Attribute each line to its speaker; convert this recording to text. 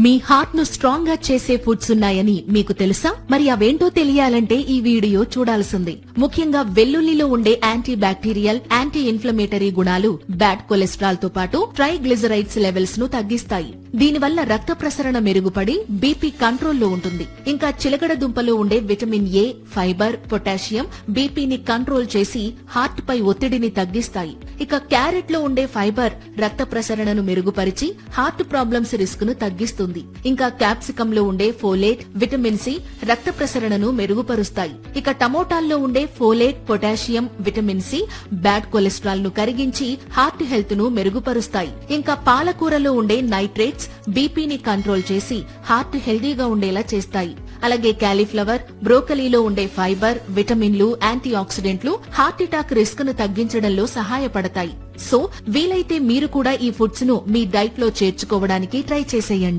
Speaker 1: మీ heart ను strong గా చేసే ఫుడ్స్ ఉన్నాయని మీకు తెలుసా? మరి అవేంటో తెలియాలంటే ఈ వీడియో చూడాల్సింది. ముఖ్యంగా వెల్లుల్లిలో ఉండే యాంటీ బ్యాక్టీరియల్, యాంటీ ఇన్ఫ్లమేటరీ గుణాలు బ్యాడ్ కొలెస్ట్రాల్ తో పాటు ట్రైగ్లిజరైడ్స్ లెవెల్స్ ను తగ్గిస్తాయి. దీనివల్ల రక్త ప్రసరణ మెరుగుపడి బీపీ కంట్రోల్లో ఉంటుంది. ఇంకా చిలకడ దుంపలో ఉండే విటమిన్ ఏ, ఫైబర్, పొటాషియం బీపీని కంట్రోల్ చేసి హార్ట్ పై ఒత్తిడిని తగ్గిస్తాయి. ఇక క్యారెట్ లో ఉండే ఫైబర్ రక్త ప్రసరణను మెరుగుపరిచి హార్ట్ ప్రాబ్లమ్స్ రిస్క్ ను తగ్గిస్తుంది. ఇంకా క్యాప్సికం లో ఉండే ఫోలేట్, విటమిన్ సి రక్త ప్రసరణను మెరుగుపరుస్తాయి. ఇక టమోటాల్లో ఉండే folate, potassium, vitamin C bad cholesterol ను కరిగించి హార్ట్ హెల్త్ ను మెరుగుపరుస్తాయి. ఇంకా పాలకూరలో ఉండే నైట్రేట్స్ బీపీని కంట్రోల్ చేసి హార్ట్ హెల్దీగా ఉండేలా చేస్తాయి. అలాగే క్యాలీఫ్లవర్, బ్రోకలీలో ఉండే ఫైబర్, విటమిన్లు, యాంటీ ఆక్సిడెంట్లు హార్ట్ అటాక్ రిస్క్ ను తగ్గించడంలో సహాయపడతాయి. సో వీలైతే మీరు కూడా ఈ ఫుడ్స్ ను మీ డైట్ లో చేర్చుకోవడానికి ట్రై చేసేయండి.